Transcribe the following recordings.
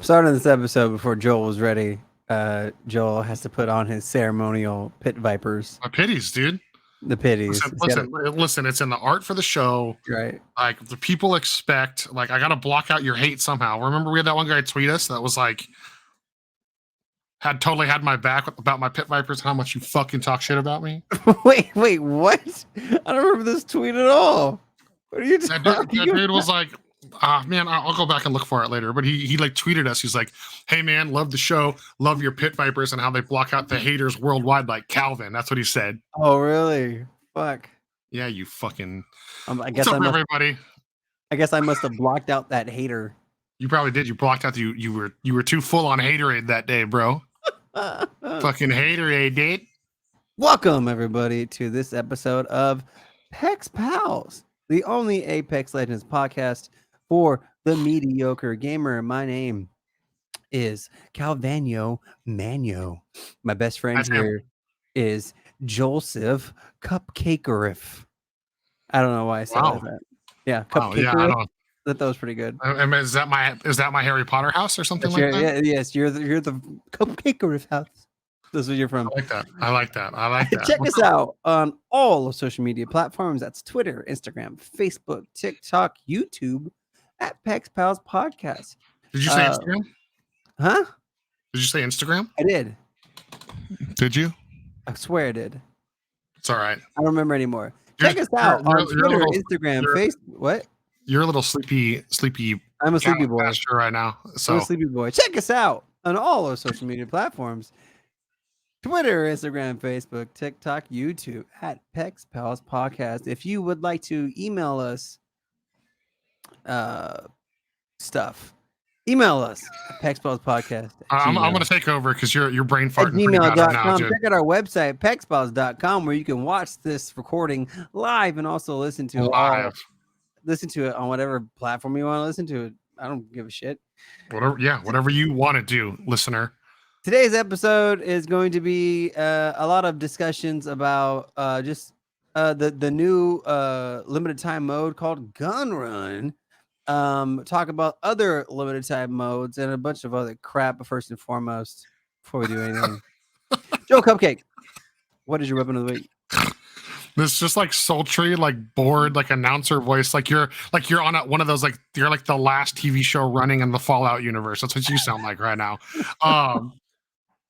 Starting this episode before Joel was ready, Joel has to put on his ceremonial pit vipers, My pities, dude. the pitties. Listen. It's in the art for the show. Right. Like the people expect. Like I gotta block out your hate somehow. Remember we had that one guy tweet us that was like, totally had my back about my pit vipers and how much you fucking talk shit about me. wait, what? I don't remember this tweet at all. What are you talking That dude was like, man, I'll go back and look for it later. But he like tweeted us. He's like, hey man, love the show, love your pit vipers and how they block out the haters worldwide like Calvin. That's what he said. Oh really? Fuck. Yeah, you fucking. I guess everybody. I guess I must have blocked out that hater. You probably did. You blocked out. You were too full on haterade that day, bro. Fucking haterade, dude. Welcome everybody to this episode of Pex Pals, the only Apex Legends podcast for the mediocre gamer. My name is Calvano Mano. My best friend here is Joseph Cupcakerif. I don't know why I said that. Yeah, Cupcakerif. That was pretty good. Is that my Harry Potter house or something like that? Yeah, yes, you're the Cupcakerif house. That's where you're from. I like that. Check us out on all of social media platforms. That's Twitter, Instagram, Facebook, TikTok, YouTube at Pex Pals Podcast. Did you say Instagram? Huh? Did you say Instagram? I did. Did you? I swear I did. It's all right. I don't remember anymore. Check us out on Twitter, Instagram, Facebook. What? You're a little sleepy. I'm a sleepy boy right now. So I'm a sleepy boy. Check us out on all our social media platforms. Twitter, Instagram, Facebook, TikTok, YouTube at Pex Pals Podcast. If you would like to email us stuff, email us at Pex Pals Podcast. I'm going to take over because your brain farting. Gmail.com. Check out our website, pexpals.com, where you can watch this recording live and also listen to it on whatever platform you want to listen to it. I don't give a shit. Whatever you want to do, listener. Today's episode is going to be a lot of discussions about the new limited time mode called Gun Run. Talk about other limited time modes and a bunch of other crap. But first and foremost, before we do anything, Joe Cupcake, what is your weapon of the week? This just like sultry, like bored, like announcer voice, like you're on one of those, like you're like the last TV show running in the Fallout universe. That's what you sound like right now.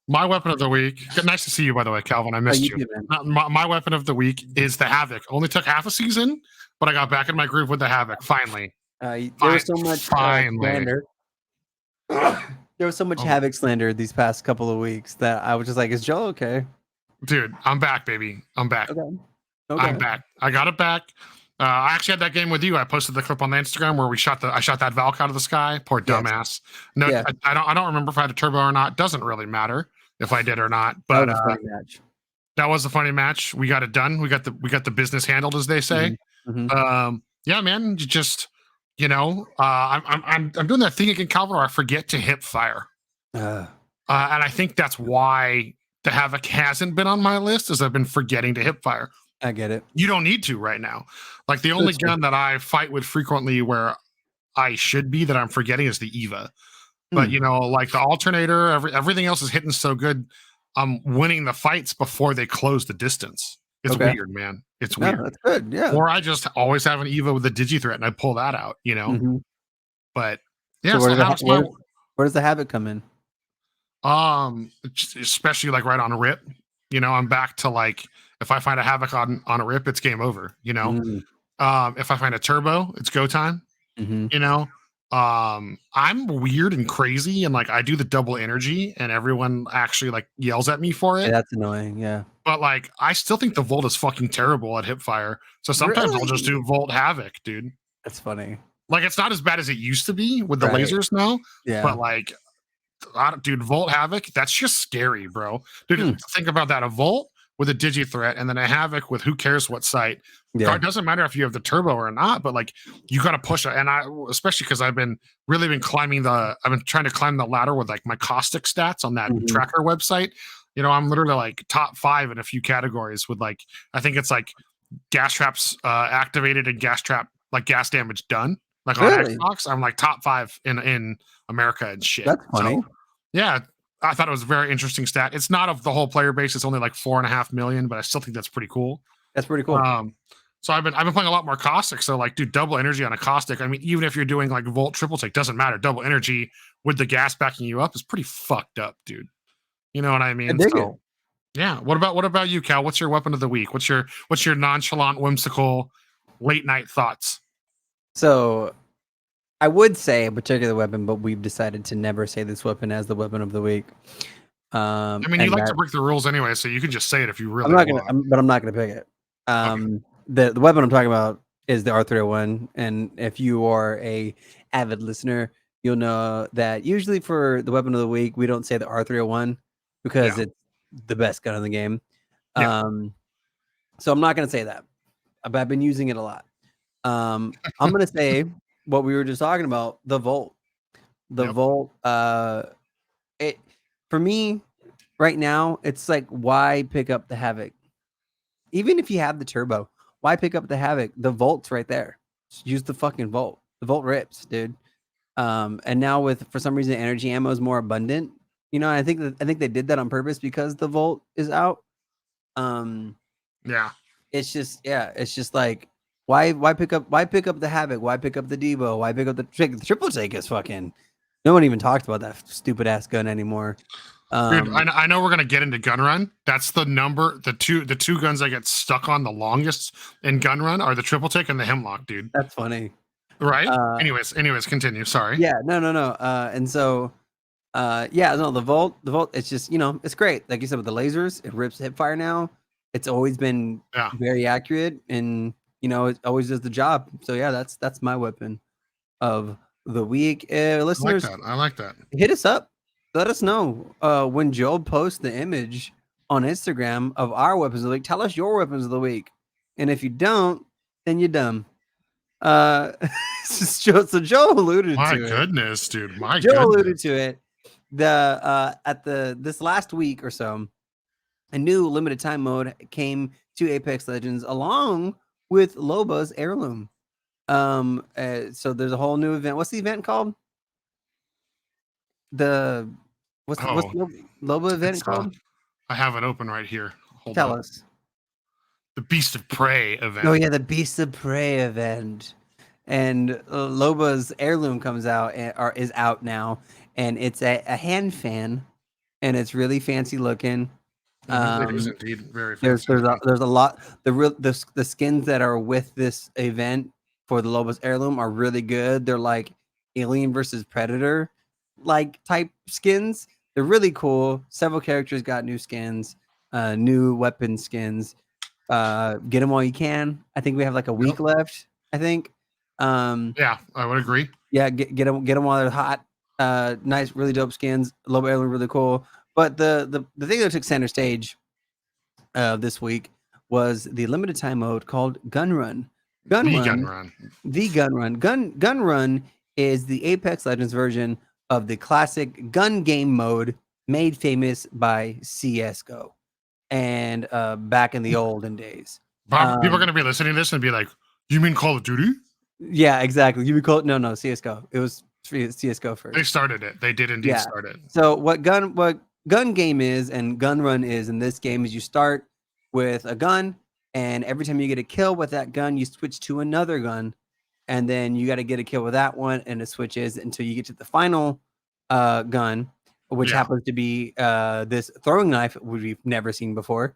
My weapon of the week. Nice to see you, by the way, Calvin. I missed you. My weapon of the week is the Havoc. Only took half a season, but I got back in my groove with the Havoc. Finally. There was so much slander. There was so much Havoc slander these past couple of weeks that I was just like, "Is Joe okay?" Dude, I'm back, baby. I'm back. Okay. I'm back. I got it back. I actually had that game with you. I posted the clip on the Instagram where I shot that Valk out of the sky. Poor dumbass. No, yeah. I don't remember if I had a turbo or not. Doesn't really matter if I did or not. But that was a funny match. We got it done. We got the business handled, as they say. Mm-hmm. Yeah, man. Just I'm doing that thing again, Calvin, where I forget to hip fire. And I think that's why the Havoc hasn't been on my list, is I've been forgetting to hip fire. I get it. You don't need to right now. Like the only gun that I fight with frequently where I should be that I'm forgetting is the Eva. But like the alternator, everything else is hitting so good. I'm winning the fights before they close the distance. It's weird, man. It's weird. That's good. Yeah. Or I just always have an Eva with a digi threat and I pull that out, Mm-hmm. But yeah. So where does the Havoc come in? Especially like right on a rip. I'm back to like, if I find a Havoc on a rip, it's game over. If I find a turbo, it's go time. Mm-hmm. I'm weird and crazy, and like I do the double energy, and everyone actually like yells at me for it. Yeah, that's annoying. Yeah, but like I still think the Volt is fucking terrible at hip fire. So sometimes I'll just do Volt Havoc, dude. That's funny. Like it's not as bad as it used to be with the lasers now. Yeah, but like, dude, Volt Havoc, that's just scary, bro. Dude, think about that. A Volt with a digi threat, and then a Havoc with who cares what sight. Yeah. It doesn't matter if you have the turbo or not, but like you got to push it. And especially because I've been trying to climb the ladder with like my caustic stats on that tracker website. I'm literally like top 5 in a few categories with like, I think it's like gas traps activated and gas trap, like gas damage done. Like on Really? Xbox, I'm like top 5 in America and shit. That's funny. So yeah, I thought it was a very interesting stat. It's not of the whole player base; it's only like 4.5 million, but I still think that's pretty cool. That's pretty cool. So I've been playing a lot more caustic. So like, dude, double energy on a caustic. I mean, even if you're doing like volt triple take, doesn't matter. Double energy with the gas backing you up is pretty fucked up, dude. You know what I I mean? dig it. So yeah. What about you, Cal? What's your weapon of the week? What's your nonchalant, whimsical, late night thoughts? So I would say a particular weapon, but we've decided to never say this weapon as the weapon of the week. I mean, you like to break the rules anyway, so you can just say it if you really want. want. But I'm not gonna pick it. The weapon I'm talking about is the R301, and if you are a avid listener, you'll know that usually for the weapon of the week, we don't say the R301 because it's the best gun in the game. Yeah. So I'm not gonna say that, but I've been using it a lot. I'm gonna say what we were just talking about, the Volt. The Volt, it for me right now, it's like, why pick up the Havoc? Even if you have the turbo, why pick up the Havoc? The Volt's right there. Just use the fucking Volt. The Volt rips, dude. And now for some reason energy ammo is more abundant. You know, I think they did that on purpose because the Volt is out. Yeah. It's just like, why pick up the Havoc? Why pick up the Debo? Why pick up the triple take? Is fucking, no one even talks about that stupid ass gun anymore. Dude, I know we're gonna get into gun run. That's the number. The two guns I get stuck on the longest in gun run are the triple take and the hemlock, dude. That's funny, right? Anyways, continue. Sorry. Yeah, no. And so, the Volt, it's just, it's great. Like you said with the lasers, it rips hip fire now. It's always been very accurate, and it always does the job. So yeah, that's my weapon of the week. Listeners, I like that. Hit us up. Let us know when Joel posts the image on Instagram of our weapons of the week. Tell us your weapons of the week, and if you don't, then you're dumb. So Joe alluded to it. My goodness, dude. Joe alluded to it. This last week or so, a new limited time mode came to Apex Legends along with Loba's Heirloom. So there's a whole new event. What's the event called? What's the Loba event called? I have it open right here. Tell us. The Beast of Prey event. Oh yeah, the Beast of Prey event. And Loba's Heirloom comes out or is out now, and it's a hand fan, and it's really fancy looking. It is indeed very fancy. There's a lot. The skins that are with this event for the Loba's Heirloom are really good. They're like Alien versus Predator like type skins. They're really cool. Several characters got new skins, new weapon skins. Get them while you can. I think we have like a week left. I think. Yeah, I would agree. Yeah, get them while they're hot. Nice, really dope skins. Loba Heirloom, really cool. But the thing that took center stage this week was the limited time mode called Gun Run. Gun Run is the Apex Legends version of the classic gun game mode made famous by CS:GO and back in the olden days. People are going to be listening to this and be like, "You mean Call of Duty?" Yeah, exactly. You would call it no CS:GO. It was CS:GO first. They started it. They did indeed start it. So what gun game is and Gun Run is in this game is you start with a gun, and every time you get a kill with that gun, you switch to another gun, and then you got to get a kill with that one, and it switches until you get to the final gun, which happens to be this throwing knife, which we've never seen before.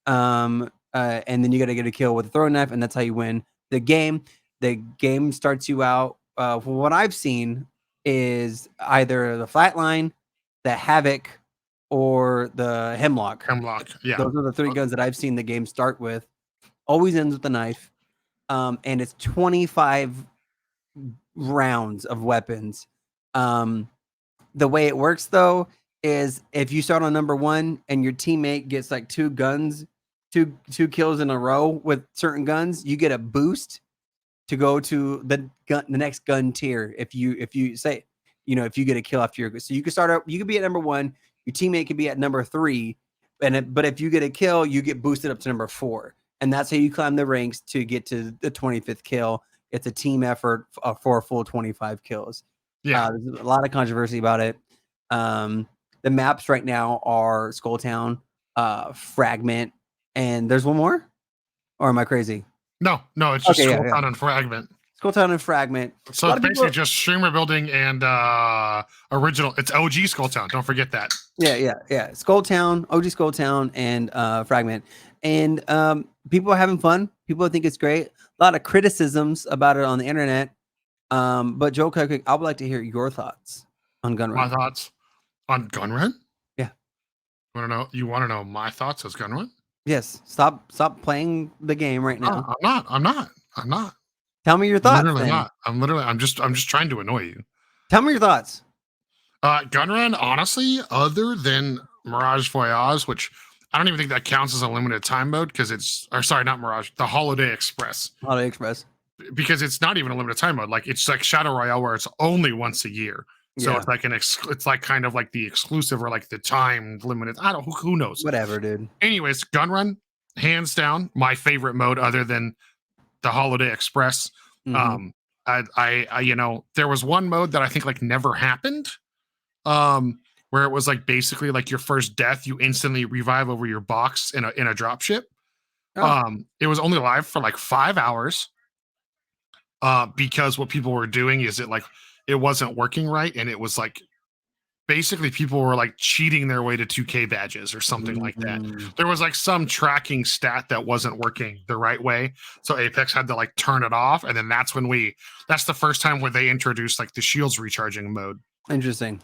And then you got to get a kill with a throwing knife, and that's how you win the game. The game starts you out. From what I've seen, is either the Flatline, the Havoc, or the Hemlock. Yeah. Those are the three guns that I've seen the game start with. Always ends with the knife. And it's 25 rounds of weapons. The way it works, though, is if you start on number 1 and your teammate gets like two kills in a row with certain guns, you get a boost to go to the next gun tier. If you say, if you get a kill after your, so you can start out, you could be at number 1, your teammate could be at number 3, but if you get a kill, you get boosted up to number 4, and that's how you climb the ranks to get to the 25th kill. it's a team effort for a full 25 kills. Yeah. There's a lot of controversy about it. The maps right now are Skulltown, Fragment, and there's one more? Or am I crazy? No, it's just Skulltown and Fragment. Skulltown and Fragment. So it's basically just streamer building and original. It's OG Skulltown. Don't forget that. Yeah. Skulltown, OG Skulltown, and Fragment. And people are having fun. People think it's great. A lot of criticisms about it on the internet. But Joe Cook, I would like to hear your thoughts on Gunrun. My thoughts on Gunrun? Yeah. You want to know my thoughts as Gunrun? Yes. Stop playing the game right now. I'm not. Tell me your thoughts. I'm just trying to annoy you. Tell me your thoughts. Gunrun, honestly, other than Mirage Voyage, which I don't even think that counts as a limited time mode because not Mirage, the Holiday Express. Holiday Express. Because it's not even a limited time mode. Like it's like Shadow Royale where it's only once a year. So it's like it's like kind of like the exclusive or like the time limited. I don't who knows. Whatever, dude. Anyways, Gunrun, hands down, my favorite mode other than the Holiday Express. Mm-hmm. I there was one mode that I think like never happened. Where it was like basically like your first death, you instantly revive over your box in a drop ship. It was only live for like 5 hours. Because what people were doing is it wasn't working right, and it was like basically people were like cheating their way to 2K badges or something like that. There was like some tracking stat that wasn't working the right way, so Apex had to like turn it off, and then that's the first time where they introduced like the shields recharging mode. Interesting.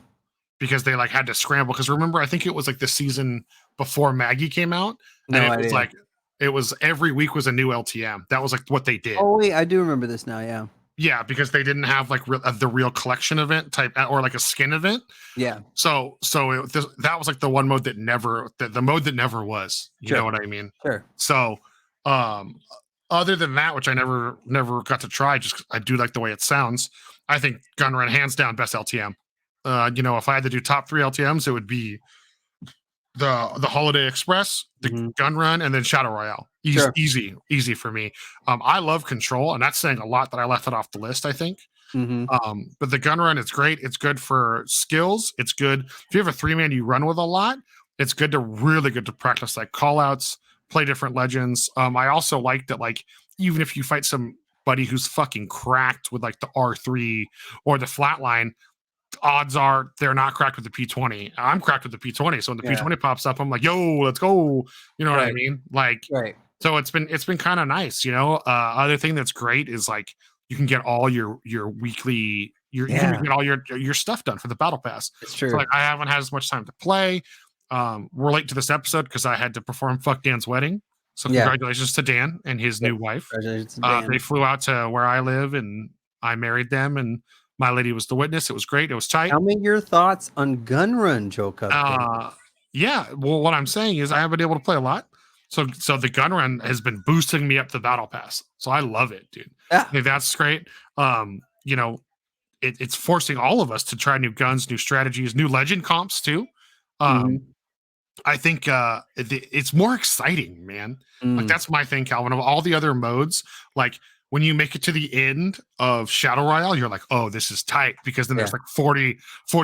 Because they like had to scramble. Because remember, I think it was like the season before Maggie came out, and was like. It was every week was a new LTM. That was like what they did. Oh wait, I do remember this now. Yeah. Yeah, because they didn't have like the real collection event type or like a skin event. Yeah. So that was like the one mode that the mode that never was. You know what I mean? Sure. So, other than that, which I never got to try, just I do like the way it sounds. I think Gunrun hands down best LTM. If I had to do top 3 LTMs, it would be the Holiday Express, the Gunrun, and then Shadow Royale. Easy for me. I love Control, and that's saying a lot that I left it off the list, I think. But the Gunrun, it's great. It's good for skills. It's good if you have a 3-man you run with a lot. It's really good to practice like callouts, play different legends. I also like that like even if you fight somebody who's fucking cracked with like the R3 or the flatline, odds are they're not cracked with the P20. I'm cracked with the P20. So when the P20 pops up, I'm like, yo, let's go. You know what I mean? Like, so it's been kind of nice, other thing that's great is like, you can get all your weekly, you can get all your stuff done for the battle pass. It's true. So like, I haven't had as much time to play. We're late to this episode because I had to perform Fuck Dan's wedding. So congratulations to Dan and his new wife. Congratulations to Dan. They flew out to where I live and I married them, and my lady was the witness. It was great. It was tight. Tell me your thoughts on Gunrun, Joe Cupcake. Yeah. Well, what I'm saying is I haven't been able to play a lot. So the Gunrun has been boosting me up the battle pass. So I love it, dude. Yeah. I think that's great. It's forcing all of us to try new guns, new strategies, new legend comps too. I think it's more exciting, man. Like that's my thing, Calvin. Of all the other modes, like when you make it to the end of Shadow Royale, you're like, oh, this is tight, because then there's like 40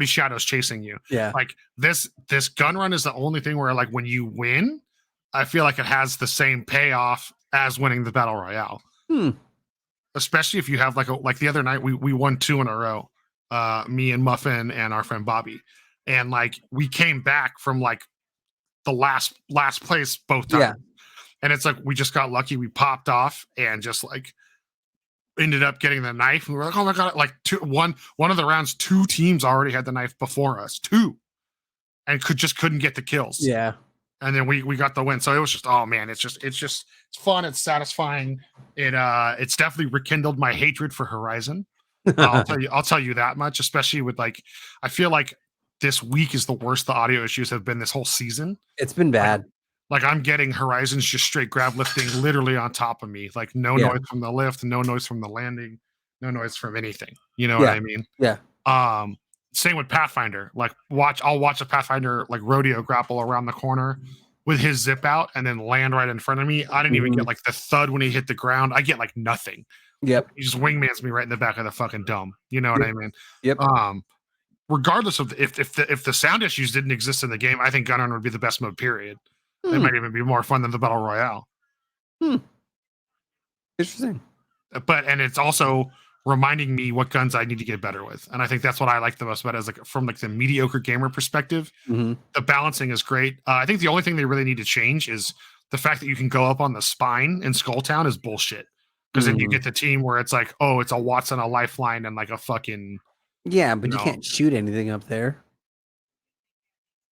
shadows chasing you. Yeah. Like this Gunrun is the only thing where like when you win, I feel like it has the same payoff as winning the Battle Royale. Especially if you have like the other night we won 2 in a row. Me and Muffin and our friend Bobby. And like we came back from like the last place both times. Yeah. And it's like we just got lucky. We popped off and just like ended up getting the knife. And we were like, oh my God, like one of the rounds, 2 teams already had the knife before us. 2. And couldn't get the kills. Yeah. And then we got the win. So it was just, oh man, it's fun. It's satisfying. It's definitely rekindled my hatred for Horizon. I'll tell you that much, especially with like, I feel like this week is the worst the audio issues have been this whole season. It's been bad. Like I'm getting Horizons just straight grab lifting literally on top of me. Like no noise from the lift, no noise from the landing, no noise from anything. You know what I mean? Yeah. Same with Pathfinder. Like I'll watch a Pathfinder like rodeo grapple around the corner with his zip out and then land right in front of me. I didn't even get like the thud when he hit the ground. I get like nothing. Yep. He just wingmans me right in the back of the fucking dome. You know what I mean? Yep. Regardless of if the sound issues didn't exist in the game, I think Gunrun would be the best mode. Period. It might even be more fun than the battle royale. Interesting. But and it's also reminding me what guns I need to get better with, and I think that's what I like the most about it. Is like from like the mediocre gamer perspective, the balancing is great. I think the only thing they really need to change is the fact that you can go up on the spine in Skulltown is bullshit. Because then you get the team where it's like, oh, it's a Watson, a lifeline, and like a fucking but you can't shoot anything up there.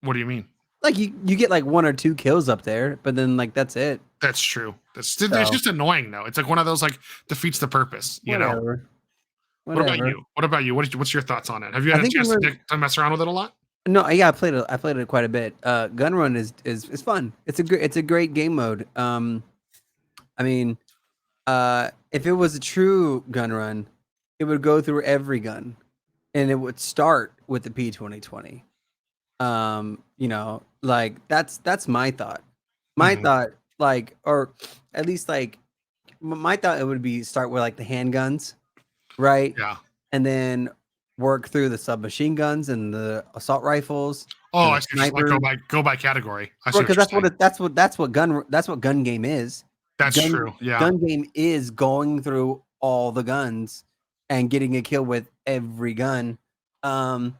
What do you mean? Like you get like 1 or 2 kills up there, but then like that's it. That's true. It's just annoying though. It's like one of those like defeats the purpose. You know. What about you? What's your thoughts on it? Have you had a chance to mess around with it a lot? No, yeah, I played it quite a bit. Gunrun is fun. It's a great game mode. I mean, if it was a true gun run, it would go through every gun, and it would start with the P2020. You know, like that's my thought. My thought, like, or at least like, my thought it would be start with like the handguns, right? Yeah, and then work through the submachine guns and the assault rifles. Oh, I see. Just like go by category. Because that's what gun game is. That's true. Yeah, gun game is going through all the guns and getting a kill with every gun. And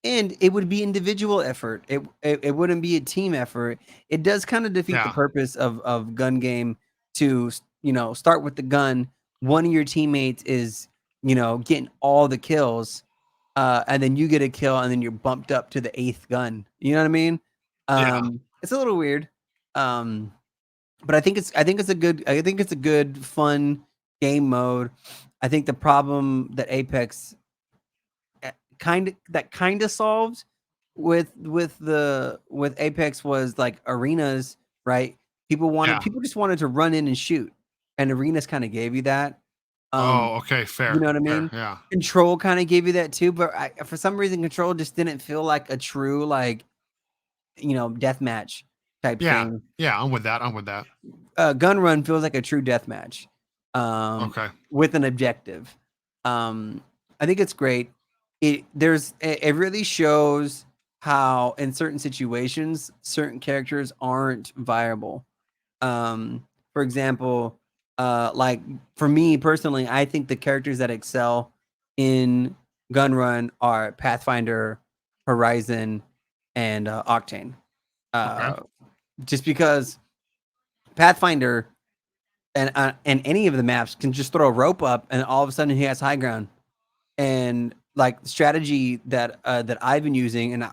it would be individual effort. It wouldn't be a team effort. It does kind of defeat the purpose of gun game to, you know, start with the gun. One of your teammates is, you know, getting all the kills, and then you get a kill, and then you're bumped up to the 8th gun. You know what I mean? It's a little weird. But I think it's a good fun game mode. I think the problem that Apex kind of solved with Apex was like arenas, right? People just wanted to run in and shoot, and arenas kind of gave you that. Okay, fair. You know what I mean? Yeah. Control kind of gave you that too, but for some reason, Control just didn't feel like a true, like, you know, deathmatch type thing. Yeah, I'm with that. Gun Run feels like a true deathmatch. Okay. With an objective. I think it's great. It really shows how in certain situations certain characters aren't viable. For example, like for me personally, I think the characters that excel in Gun Run are Pathfinder, Horizon, and Octane. Just because Pathfinder and any of the maps can just throw a rope up, and all of a sudden he has high ground. And like the strategy that I've been using, and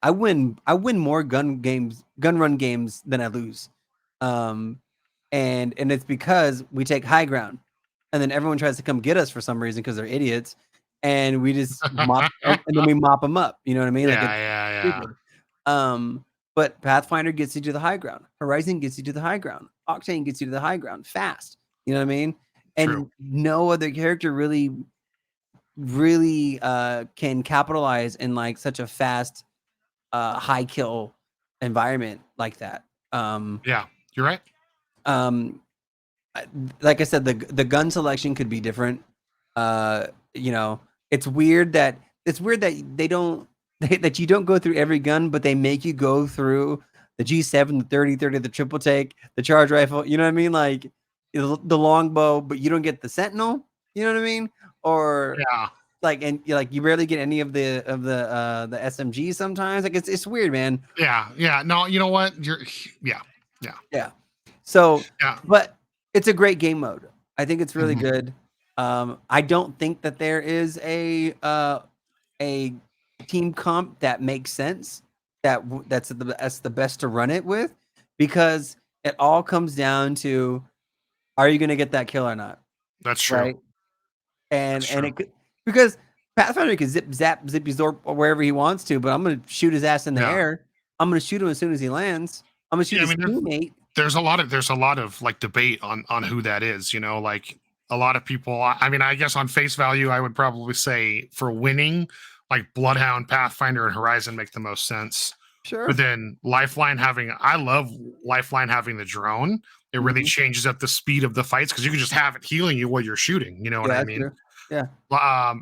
I win more gun run games than I lose. And it's because we take high ground, and then everyone tries to come get us for some reason because they're idiots, and we just mop and then we mop them up. You know what I mean? Yeah. But Pathfinder gets you to the high ground. Horizon gets you to the high ground. Octane gets you to the high ground fast. You know what I mean? And no other character really can capitalize in like such a fast high kill environment like that. Yeah, you're right. Like I said, the gun selection could be different. You know, it's weird that they don't that you don't go through every gun, but they make you go through the G7, the 30, the triple take, the charge rifle. You know what I mean? Like the longbow, but you don't get the sentinel. You know what I mean? Or like, and you rarely get any of the SMG sometimes. Like it's weird, man. Yeah. No, you know what? Yeah. So but it's a great game mode. I think it's really good. I don't think that there is a team comp that makes sense that's the best to run it with, because it all comes down to, are you going to get that kill or not? That's true. Right? And it could, because Pathfinder can zip zippy zorp wherever he wants to, but I'm going to shoot his ass in the air. I'm going to shoot him as soon as he lands. I'm going to shoot his teammate. There's a lot of like debate on who that is, you know, like a lot of people. I mean, I guess on face value, I would probably say for winning, like Bloodhound, Pathfinder, and Horizon make the most sense. Sure. But then I love Lifeline having the drone, It really changes up the speed of the fights because you can just have it healing you while you're shooting. You know what I mean? True. Yeah.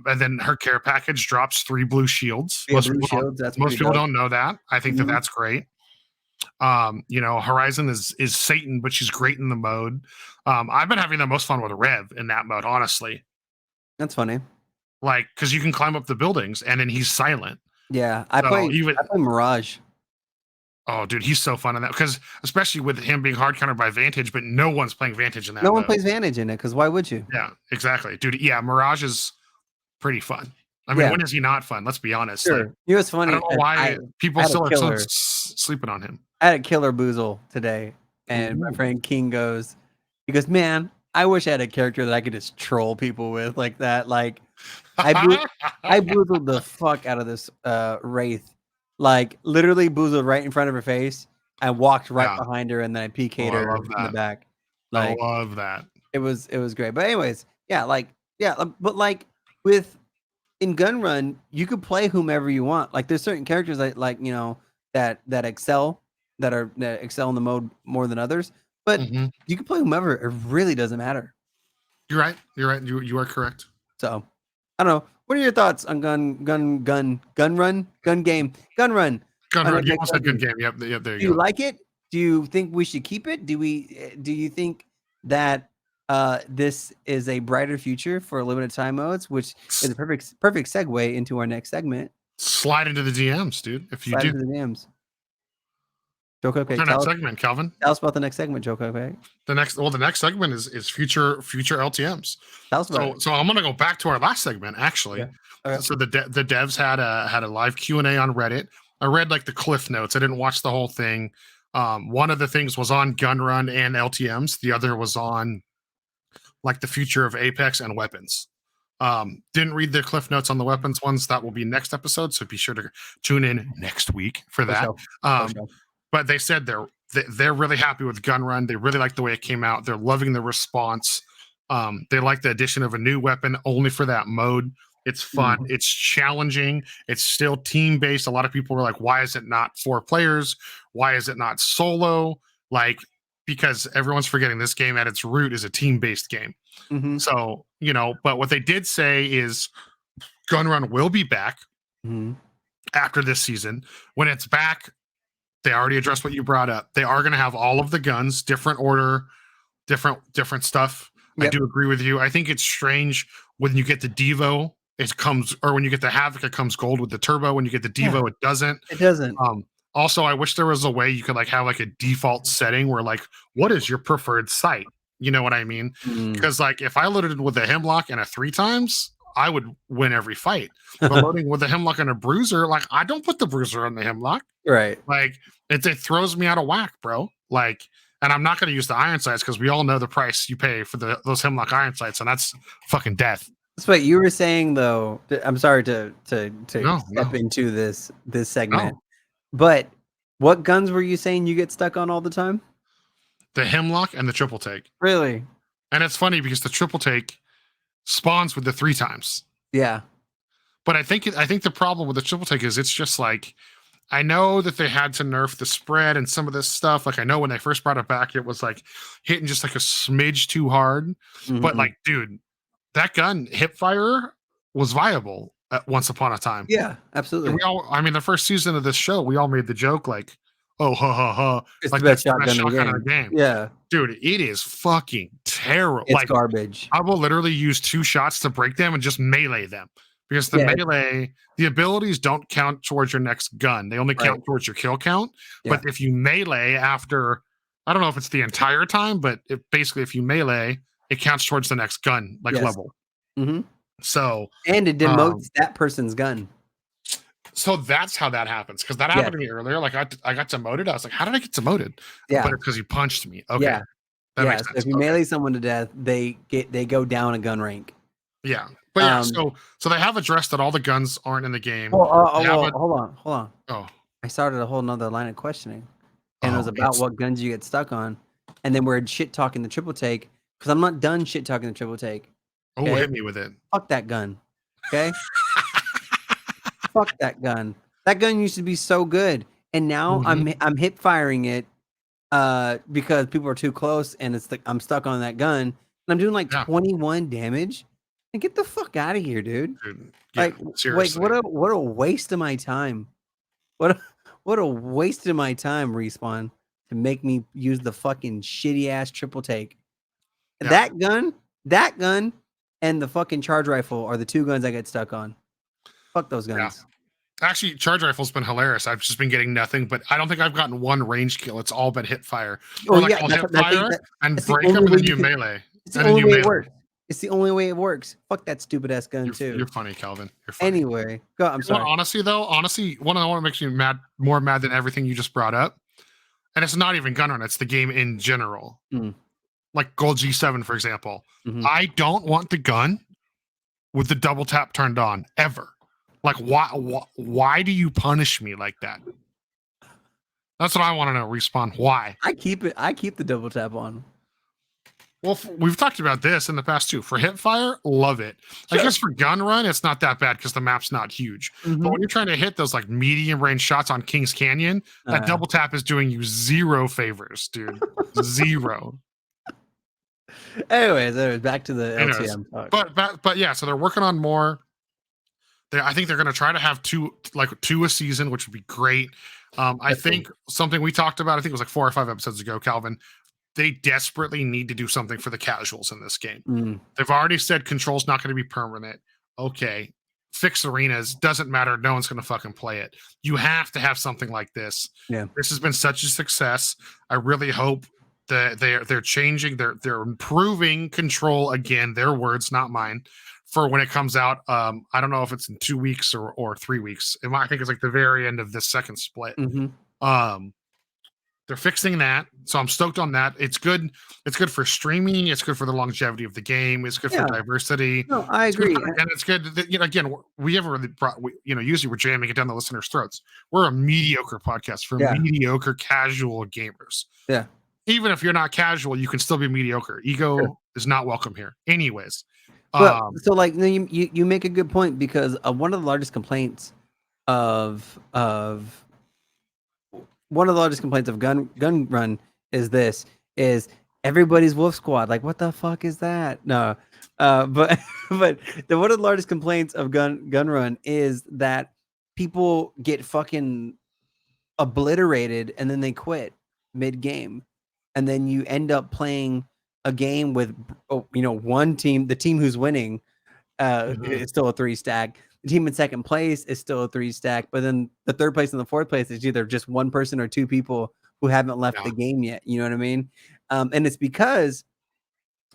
And then her care package drops 3 blue shields. Yeah, blue shields. That's most people dope. don't know that. I think that's great. Horizon is Satan, but she's great in the mode. I've been having the most fun with Rev in that mode, honestly. That's funny. Like, because you can climb up the buildings and then he's silent. Yeah, I play Mirage. Oh, dude, he's so fun in that because especially with him being hard countered by Vantage, but no one's playing Vantage in that. No one plays Vantage in it because why would you? Yeah, exactly, dude. Yeah, Mirage is pretty fun. I mean, when is he not fun? Let's be honest. Sure. Like, you know what's funny? I don't know why people still are sleeping on him. I had a killer Boozle today, and my friend King goes, man, I wish I had a character that I could just troll people with like that. Like, I boozled the fuck out of this Wraith. Like, literally boozled right in front of her face. I walked right behind her, and then I PK'd her in the back. Like, I love that. It was great. But anyways, but like in Gun Run, you could play whomever you want. Like, there's certain characters that that excel in the mode more than others. But you can play whomever. It really doesn't matter. You're right. You are correct. So, I don't know. What are your thoughts on Gun Run? Gun Run? You almost said good game. Yep. There you go. Do you like it? Do you think we should keep it? Do you think that this is a brighter future for limited time modes, which is a perfect segue into our next segment? Slide into the DMs, dude. If you do. Into the DMs. Joe Cupcake. What's our next segment, Calvin? Tell us about the next segment, Joe Cupcake. The next segment is future LTMs. Tell us about it. So I'm gonna go back to our last segment, actually. Yeah. Okay. So the devs had a live Q&A on Reddit. I read like the cliff notes. I didn't watch the whole thing. One of the things was on Gun Run and LTMs. The other was on like the future of Apex and weapons. Didn't read the cliff notes on the weapons ones. That will be next episode. So be sure to tune in next week for that. But they said they're really happy with Gun Run. They really like the way it came out. They're loving the response. They like the addition of a new weapon only for that mode. It's fun. It's challenging. It's still team-based. A lot of people were like, why is it not 4 players? Why is it not solo? Like, because everyone's forgetting this game at its root is a team-based game. So, but what they did say is Gun Run will be back after this season. When it's back, they already addressed what you brought up. They are going to have all of the guns, different order, different stuff. Yep. I do agree with you. I think it's strange when you get the Devo, or when you get the Havoc, it comes gold with the turbo. When you get the Devo, it doesn't. It doesn't. Also, I wish there was a way you could like have like a default setting where like, what is your preferred sight? You know what I mean? Because like if I loaded with a Hemlock and a 3 times, I would win every fight. But loading with a Hemlock and a Bruiser, like I don't put the Bruiser on the Hemlock. Right. Like it throws me out of whack, bro. Like, and I'm not going to use the iron sights because we all know the price you pay for those Hemlock iron sights, and that's fucking death. That's what you were saying, though. I'm sorry to step into this segment, but what guns were you saying you get stuck on all the time? The Hemlock and the triple take. Really? And it's funny because the triple take spawns with the 3 times. Yeah. But I think the problem with the triple take is it's just like, I know that they had to nerf the spread and some of this stuff. Like I know when they first brought it back, it was like hitting just like a smidge too hard. But like, dude, that gun hipfire was viable once upon a time. Yeah, absolutely. The first season of this show, we all made the joke like, oh, ha. It's like the best shotgun in the game. Yeah. Dude, it is fucking terrible. It's like garbage. I will literally use 2 shots to break them and just melee them. Because the melee, the abilities don't count towards your next gun. They only count towards your kill count. Yeah. But if you melee after, I don't know if it's the entire time, but basically if you melee, it counts towards the next gun, level. So. And it demotes that person's gun. So that's how that happens. Because that happened to me earlier. Like I got demoted. I was like, how did I get demoted? Yeah. But it's because he punched me. Okay. Yeah. That makes sense. So if you melee someone to death, they go down a gun rank. Yeah. But yeah, so they have addressed that all the guns aren't in the game. Hold on. Oh. I started a whole nother line of questioning. And it was about what guns you get stuck on. And then we're shit talking the triple take. Because I'm not done shit talking the triple take. Okay? Oh, hit me with it. Fuck that gun. Okay? Fuck that gun. That gun used to be so good. And now I'm hip firing it because people are too close and it's like I'm stuck on that gun and I'm doing like 21 damage. And get the fuck out of here, dude. Yeah, seriously. What a waste of my time. What a waste of my time, Respawn, to make me use the fucking shitty ass triple take. Yeah. That gun, and the fucking charge rifle are the two guns I get stuck on. Fuck those guns. Yeah. Actually, charge rifle's been hilarious. I've just been getting nothing, but I don't think I've gotten one range kill. It's all been hip fire. Oh, like yeah, I'll hip fire and break them, and then you melee. It's the only way it works. It's the only way it works. Fuck that stupid ass gun too. You're funny, Calvin. You're funny. Anyway, go. I'm sorry. Honestly, one of the makes me more mad than everything you just brought up, and it's not even gun run. It's the game in general. Like Gold G7, for example. I don't want the gun with the double tap turned on ever. Like, why do you punish me like that? That's what I want to know. Respawn. Why? I keep the double tap on. Well, we've talked about this in the past too. For hip fire, love it. Sure. I guess for gun run, it's not that bad because the map's not huge. But when you're trying to hit those like medium range shots on Kings Canyon, that double tap is doing you zero favors, dude. Zero. Anyways, back to the LTM talk. But yeah, so they're working on more. I think they're going to try to have two a season, which would be great. I think something we talked about, I think it was like 4 or 5 episodes ago, Calvin. They desperately need to do something for the casuals in this game. They've already said control's not going to be permanent. Okay. Fix arenas. Doesn't matter. No one's going to fucking play it. You have to have something like this. Yeah. This has been such a success. I really hope that they're changing. They're improving control again. Their words, not mine. For when it comes out. I don't know if it's in 2 weeks or 3 weeks. I think it's like the very end of this second split. They're fixing that, so I'm stoked on that. It's good. It's good for streaming. It's good for the longevity of the game. It's good for diversity. No, I agree, and it's good. That, again, we haven't really brought. Usually we're jamming it down the listeners' throats. We're a mediocre podcast for mediocre casual gamers. Yeah. Even if you're not casual, you can still be mediocre. Ego is not welcome here. Anyways. But so like you make a good point because one of the largest complaints of gun run is everybody's wolf squad. Like, what the fuck is that? No, but one of the largest complaints of gun run is that people get fucking obliterated and then they quit mid game, and then you end up playing a game with one team, the team who's winning is still a 3 stack. The team in second place is still a 3 stack, but then the third place and the fourth place is either just one person or 2 people who haven't left the game yet. You know what I mean? And it's because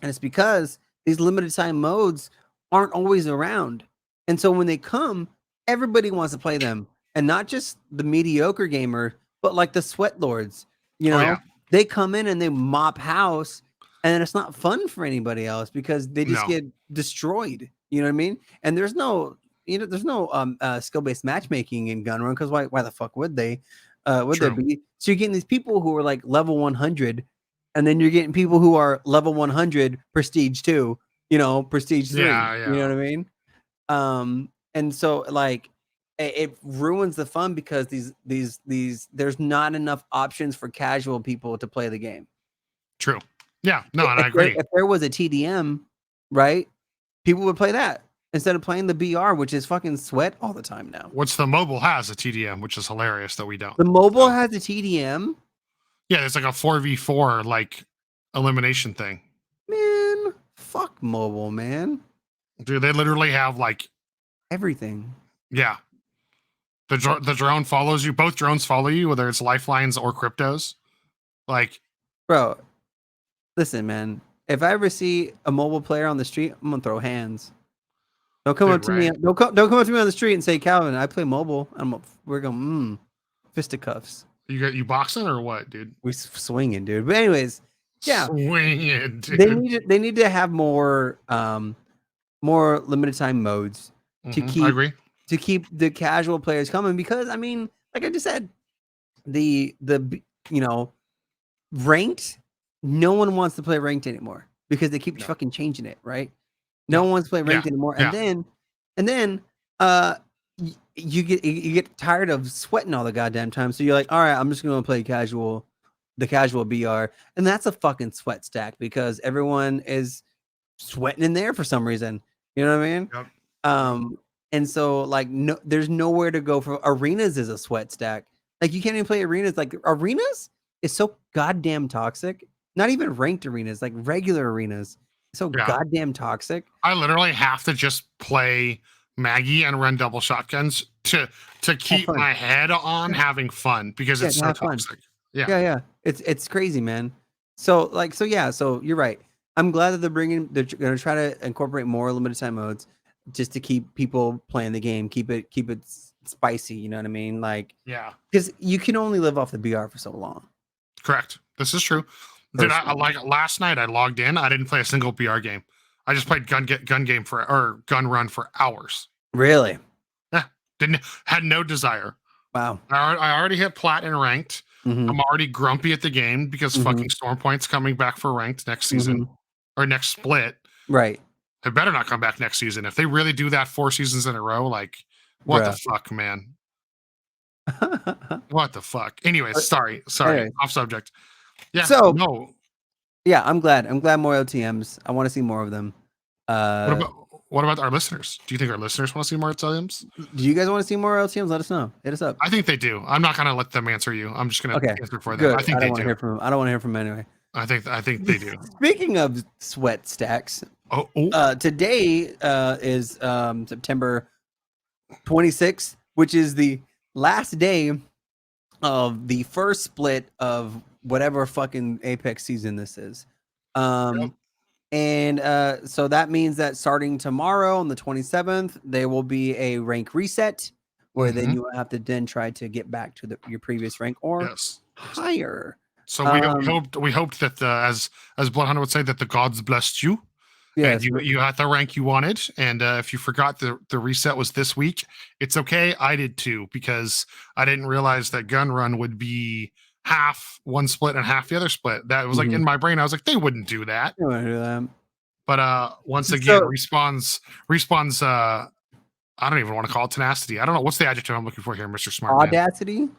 these limited time modes aren't always around. And so when they come, everybody wants to play them, and not just the mediocre gamer, but like the sweat lords, they come in and they mop house, and it's not fun for anybody else because they just get destroyed. You know what I mean? And there's no skill-based matchmaking in gun run because why the fuck would they? Would there be? So you're getting these people who are like level 100, and then you're getting people who are level 100 prestige 2, prestige 3. You know what I mean? And so like it ruins the fun because these there's not enough options for casual people to play the game. True. Yeah. No, and I agree. If there was a TDM, right, people would play that instead of playing the BR, which is fucking sweat all the time now. Which the mobile has a TDM, which is hilarious that we don't. The mobile has a TDM? Yeah, it's like a 4v4 like elimination thing. Man, fuck mobile, man. Dude, they literally have like everything. Yeah. The drone follows you. Both drones follow you, whether it's lifelines or cryptos. Like, bro, listen, man. If I ever see a mobile player on the street, I'm gonna throw hands. Don't come up to me. Don't come up to me on the street and say, "Calvin, I play mobile." We're going fisticuffs. You boxing or what, dude? We swinging, dude. But anyways, yeah, swinging. Dude. They need to have more limited time modes to keep. I agree. To keep the casual players coming, because I mean, like I just said, the ranked. No one wants to play ranked anymore because they keep fucking changing it, right? No one wants to play ranked anymore, and then you get tired of sweating all the goddamn time. So you're like, all right, I'm just gonna play casual. the casual BR, and that's a fucking sweat stack because everyone is sweating in there for some reason. You know what I mean? Yep. And so like no, there's nowhere to go for arenas is a sweat stack. Like you can't even play arenas. Like arenas is so goddamn toxic. Not even ranked arenas, like regular arenas. So goddamn toxic. I literally have to just play Maggie and run double shotguns to keep my head on having fun because it's so toxic. Yeah. It's crazy, man. So you're right. I'm glad that they're going to try to incorporate more limited time modes just to keep people playing the game, keep it spicy, you know what I mean? Like because you can only live off the BR for so long. Correct. This is true. Dude, I like last night I logged in, I didn't play a single BR game. I just played gun run for hours. Really? Yeah. Had no desire. Wow. I already hit plat and ranked. I'm already grumpy at the game because fucking Storm Point's coming back for ranked next season or next split. Right. They better not come back next season. If they really do that 4 seasons in a row, like what the fuck, man? What the fuck? Anyways, sorry, off subject. Yeah. So no. Yeah, I'm glad more LTMs. I want to see more of them. What about our listeners? Do you think our listeners want to see more LTMs? Do you guys want to see more LTMs? Let us know. Hit us up. I think they do. I'm not gonna let them answer you. I'm just gonna answer for them. Good. I think they do. I don't want to hear from them anyway. I think they do. Speaking of sweat stacks, today is September 26th, which is the last day of the first split of whatever fucking Apex season this is. And so that means that starting tomorrow on the 27th, there will be a rank reset where then you will have to then try to get back to your previous rank or higher. So we hoped that as Bloodhunter would say that the gods blessed you. Yes. And you got the rank you wanted. And if you forgot the reset was this week, it's okay. I did too, because I didn't realize that gun run would be half one split and half the other split. That was like in my brain. I was like, they wouldn't do that. They wouldn't do that. But once again, respawns I don't even want to call it tenacity. I don't know. What's the adjective I'm looking for here, Mr. Smart Audacity? Man?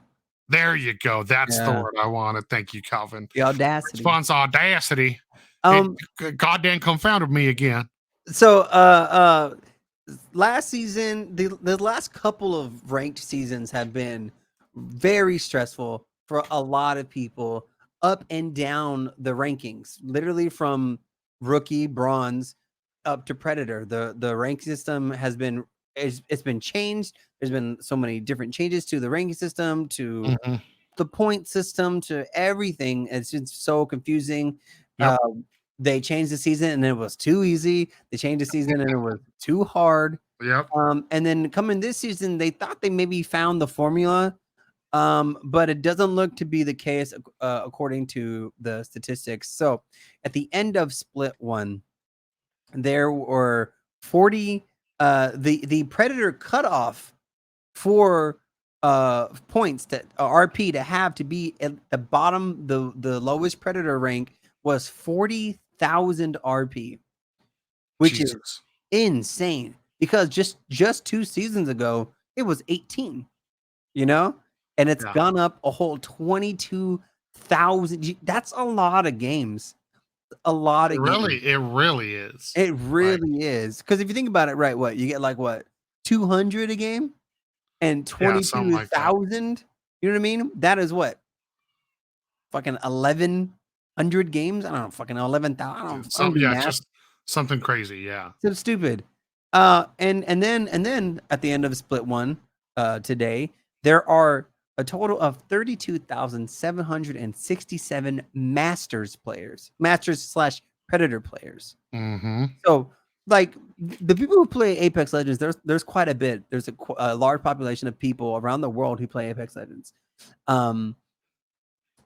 There you go. That's the word I wanted. Thank you, Calvin. The audacity. Response audacity. It goddamn confounded me again. So last season, the last couple of ranked seasons have been very stressful for a lot of people up and down the rankings, literally from rookie, bronze up to predator. The rank system has been it's been changed. There's been so many different changes to the ranking system, to the point system, to everything. It's just so confusing. They changed the season and it was too easy. They changed the season and it was too hard. And then coming this season, they thought they maybe found the formula, but it doesn't look to be the case according to the statistics. So at the end of split 1, there were 40 the predator cutoff for points that RP to have to be at the bottom, the lowest predator rank was 40,000 RP, which is insane, because just 2 seasons ago it was 18, you know, and it's gone up a whole 22,000. That's a lot of games. A lot of games. It really is. It really is. Because if you think about it, right, what you get, like what, 200 a game and 22,000. You know what I mean? That is what, fucking 1,100 games. I don't know, fucking 11,000. Just something crazy. Yeah, so stupid. And then at the end of split 1, today there are a total of 32,767 Masters / Predator players. So, like, the people who play Apex Legends, there's quite a bit. There's a large population of people around the world who play Apex Legends, and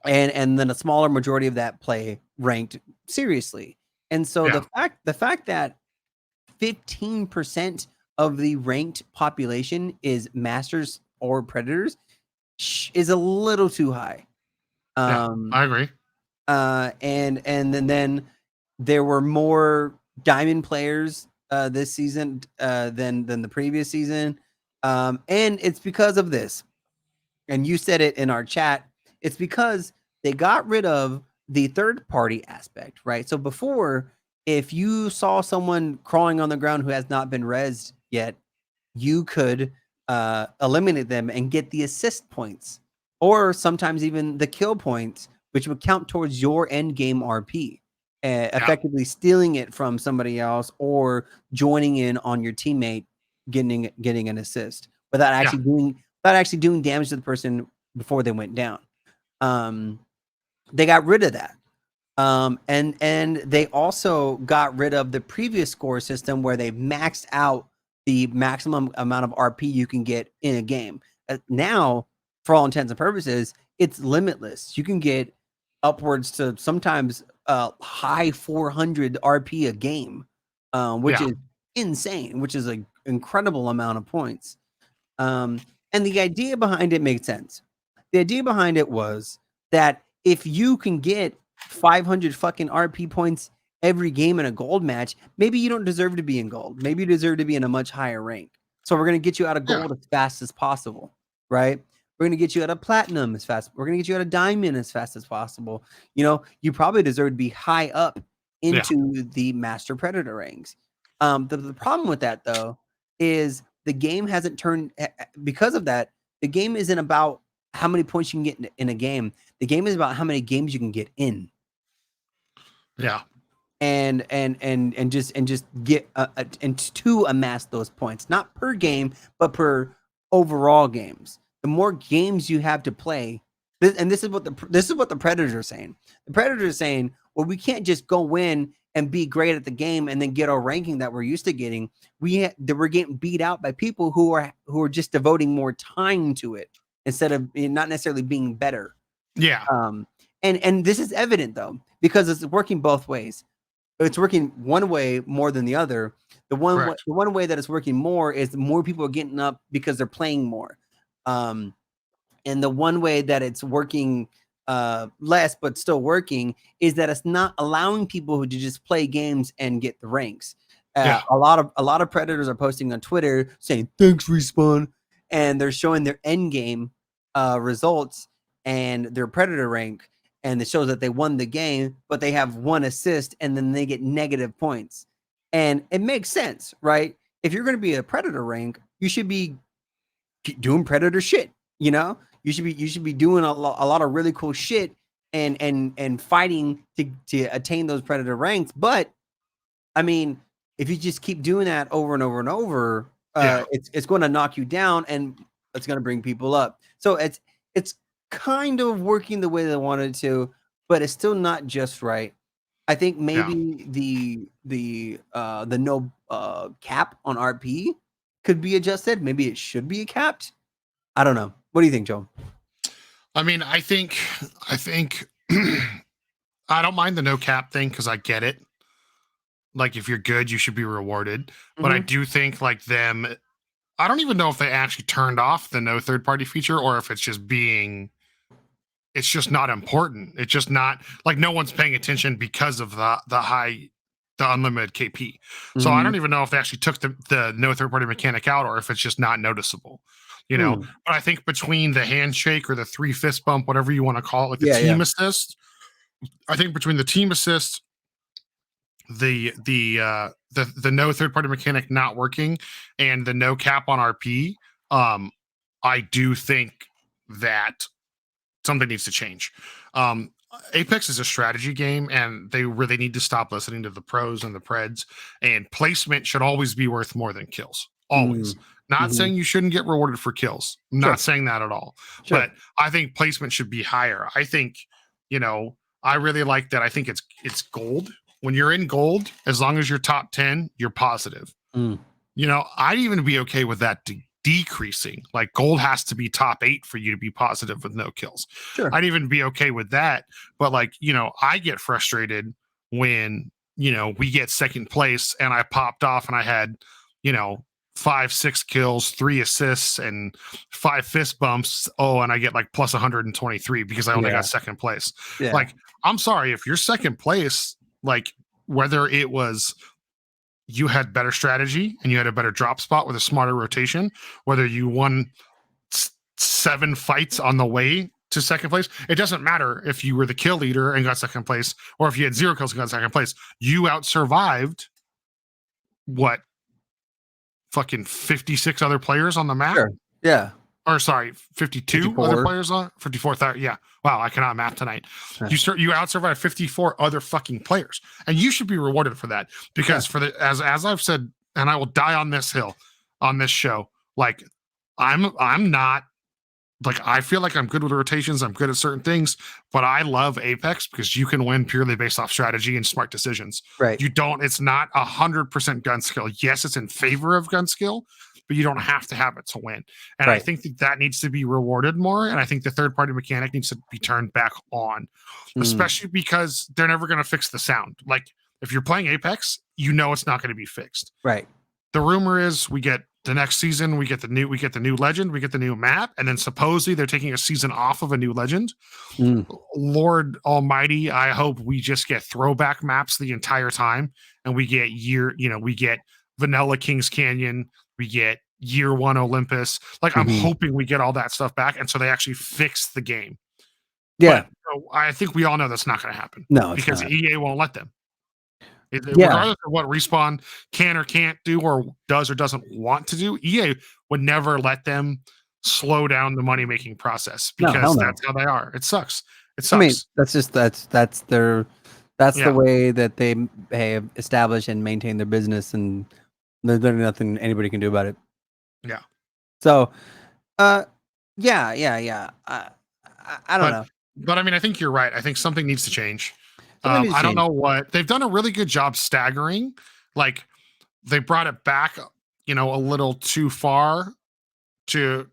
then a smaller majority of that play ranked seriously. And so the fact that 15% of the ranked population is Masters or Predators is a little too high. I agree. And then there were more diamond players this season than the previous season, and it's because of this. And you said it in our chat. It's because they got rid of the third party aspect, right? So before, if you saw someone crawling on the ground who has not been rezzed yet, you could eliminate them and get the assist points, or sometimes even the kill points, which would count towards your end game RP, effectively stealing it from somebody else or joining in on your teammate getting an assist without actually doing damage to the person before they went down. They got rid of that. And they also got rid of the previous score system where they maxed out the maximum amount of RP you can get in a game. Now, for all intents and purposes, it's limitless. You can get upwards to sometimes high 400 RP a game, which is insane, which is an incredible amount of points. And the idea behind it made sense. The idea behind it was that if you can get 500 fucking RP points every game in a gold match, maybe you don't deserve to be in gold. Maybe you deserve to be in a much higher rank. So we're going to get you out of gold as fast as possible, right? We're going to get you out of platinum as fast. We're going to get you out of diamond as fast as possible. You know, you probably deserve to be high up into the master predator ranks. The problem with that, though, is the game hasn't turned, because of that, the game isn't about how many points you can get in a game. The game is about how many games you can get in. Yeah. And just get and to amass those points, not per game, but per overall games. The more games you have to play, and this is what the Predators are saying. The Predators are saying, well, we can't just go in and be great at the game and then get our ranking that we're used to getting. We're getting beat out by people who are just devoting more time to it instead of not necessarily being better. Yeah. And this is evident though, because it's working both ways. It's working one way more than the other. The one way that it's working more is more people are getting up because they're playing more. And the one way that it's working less but still working is that it's not allowing people to just play games and get the ranks. A lot of Predators are posting on Twitter saying thanks Respawn, and they're showing their end game results and their Predator rank, and it shows that they won the game, but they have one assist and then they get negative points. And it makes sense, right? If you're going to be a Predator rank, you should be doing Predator shit, you know? You should be doing a lot of really cool shit and fighting to attain those Predator ranks. But I mean, if you just keep doing that over and over and over, it's going to knock you down and it's going to bring people up. So it's kind of working the way they wanted to, but it's still not just right. I think maybe the no cap on RP could be adjusted. Maybe it should be capped. I don't know. What do you think, Joe? I mean, I think I don't mind the no cap thing because I get it. Like, if you're good, you should be rewarded. But I do think like I don't even know if they actually turned off the no third party feature or if it's just not important. It's just not like no one's paying attention because of the unlimited KP. So I don't even know if they actually took the no third party mechanic out or if it's just not noticeable, you know. But I think between the handshake or the 3 fist bump, whatever you want to call it, like the team assist, I think between the team assist, the no third party mechanic not working and the no cap on RP, I do think that something needs to change. Apex is a strategy game and they really need to stop listening to the pros and the preds, and placement should always be worth more than kills. Always. Not saying you shouldn't get rewarded for kills. I'm not saying that at all. But I think placement should be higher. I think, you know, I really like that. I think it's gold. When you're in gold, as long as you're top 10, you're positive. You know, I'd even be okay with that decreasing. Like gold has to be top 8 for you to be positive with no kills. I'd even be okay with that. But like, you know, I get frustrated when, you know, we get second place and I popped off and I had, you know, 5-6 kills, 3 assists, and 5 fist bumps. Oh, and I get like plus 123 because I only got second place. Like, I'm sorry, if you're second place, like whether it was you had better strategy and you had a better drop spot with a smarter rotation, whether you won 7 fights on the way to second place. It doesn't matter if you were the kill leader and got second place, or if you had 0 kills and got second place. You out survived what, fucking 56 other players on the map. Sure. Yeah. Or sorry, 52 54. other players on 54,000. Yeah. Wow, I cannot map tonight. You out survived 54 other fucking players, and you should be rewarded for that, because for the as I've said, and I will die on this hill on this show. Like, I'm not, like, I feel like I'm good with rotations. I'm good at certain things, but I love Apex because you can win purely based off strategy and smart decisions. Right. You don't. It's not 100% gun skill. Yes, it's in favor of gun skill, but you don't have to have it to win. And I think that needs to be rewarded more. And I think the third party mechanic needs to be turned back on, especially because they're never going to fix the sound. Like, if you're playing Apex, you know it's not going to be fixed. Right. The rumor is we get the next season, we get the new legend, we get the new map, and then supposedly they're taking a season off of a new legend. Lord Almighty, I hope we just get throwback maps the entire time, and we get we get Vanilla Kings Canyon, we get Year One Olympus. Like, I'm hoping we get all that stuff back, and so they actually fix the game. Yeah, but I think we all know that's not going to happen. No, because EA won't let them. Yeah. Regardless of what Respawn can or can't do, or does or doesn't want to do, EA would never let them slow down the money making process, because that's how they are. It sucks. It sucks. I mean, that's the way that they have established and maintain their business, and there's nothing anybody can do about it. Yeah. So, yeah. I don't know. But I mean, I think you're right. I think something needs to change. I don't know what. They've done a really good job staggering. Like, they brought it back, a little too far to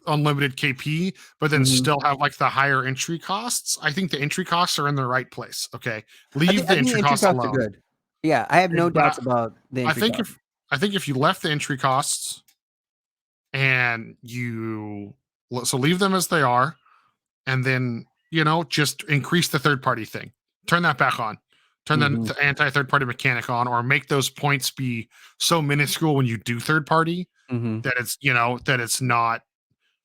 unlimited KP, but then still have like the higher entry costs. I think the entry costs are in the right place. Okay, leave the entry costs alone. Are good. Yeah, I have no doubts about the entry costs. I think if you left the entry costs and so leave them as they are, and then just increase the third party thing. Turn that back on. Turn the anti-third party mechanic on, or make those points be so minuscule when you do third party that it's that it's not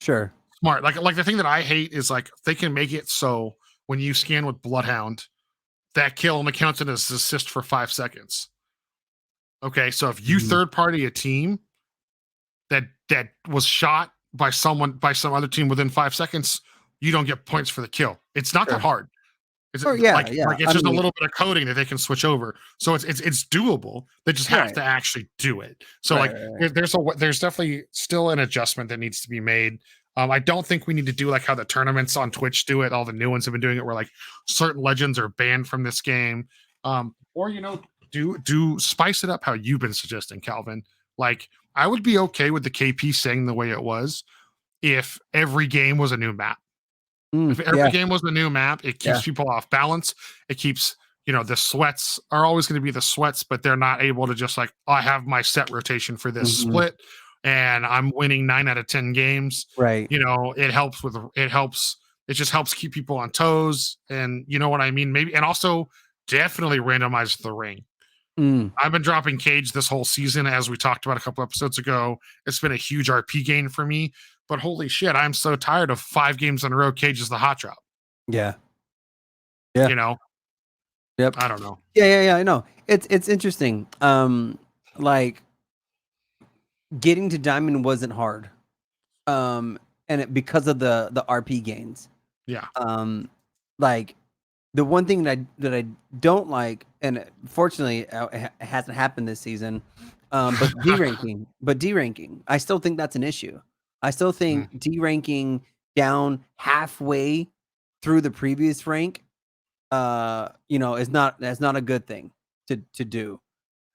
smart. Like the thing that I hate is, like, they can make it so when you scan with Bloodhound, that kill only counts as assist for 5 seconds. Okay, so if you third party a team that was shot by some other team within 5 seconds, you don't get points for the kill. It's not that hard. It's it's just a little bit of coding that they can switch over. So it's doable. They just have to actually do it. So there's definitely still an adjustment that needs to be made. I don't think we need to do like how the tournaments on Twitch do it. All the new ones have been doing it, where like certain legends are banned from this game. Or do spice it up how you've been suggesting, Calvin. Like, I would be okay with the KP staying the way it was if every game was a new map. If every game was a new map, it keeps people off balance. It keeps, the sweats are always going to be the sweats, but they're not able to just like, I have my set rotation for this split and I'm winning 9 out of 10 games. Right. It just helps keep people on toes. And you know what I mean? Maybe, and also definitely randomize the ring. I've been dropping Cage this whole season, as we talked about a couple episodes ago. It's been a huge RP gain for me, but holy shit, I'm so tired of 5 games in a row. Cage is the hot drop. Yeah. Yep. I don't know. Yeah. I know. It's interesting. Like, getting to Diamond wasn't hard. And because of the RP gains. Yeah. Like, the one thing that I don't like, and fortunately it hasn't happened this season, but D-ranking. I still think that's an issue. I still think D-ranking down halfway through the previous rank, is not a good thing to do.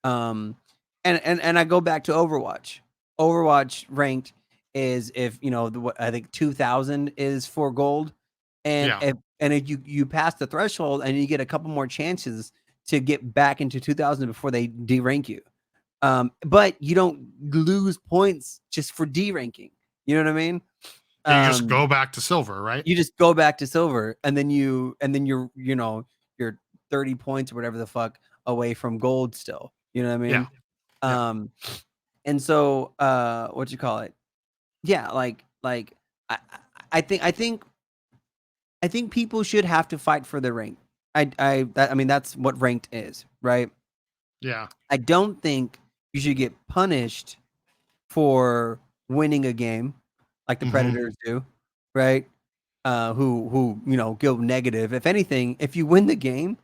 And I go back to Overwatch. Overwatch ranked is if I think 2000 is for gold, and if you pass the threshold and you get a couple more chances to get back into 2000 before they derank you. But you don't lose points just for deranking. You know what I mean? You just go back to silver, right? You just go back to silver, and then you're 30 points or whatever the fuck away from gold still. You know what I mean? Yeah. And so what you call it? Yeah, like I think I think people should have to fight for their rank. I mean, that's what ranked is, right? Yeah. I don't think you should get punished for winning a game like the Predators do, right? Who go negative. If anything, if you win the game,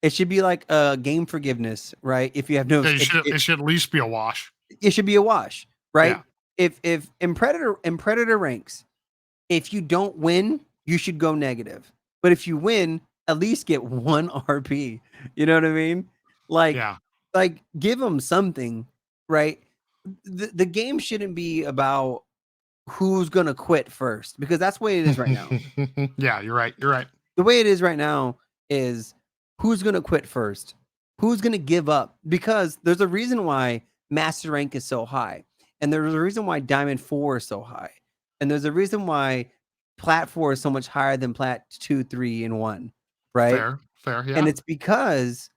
it should be like a game forgiveness, right? If you have no, Yeah, it should at least be a wash. it should be a wash, right? Yeah. If in Predator ranks, if you don't win, you should go negative. But if you win, at least get one RP. You know what I mean? Like, Yeah. like give them something, right? The game shouldn't be about who's gonna quit first because that's the way it is right now. Yeah, you're right. You're right. The way it is right now is who's gonna quit first, who's gonna give up, because there's a reason why master rank is so high, and there's a reason why diamond 4 is so high, and there's a reason why plat 4 is so much higher than plat 2, 3, and 1, right? Fair. Yeah. And it's because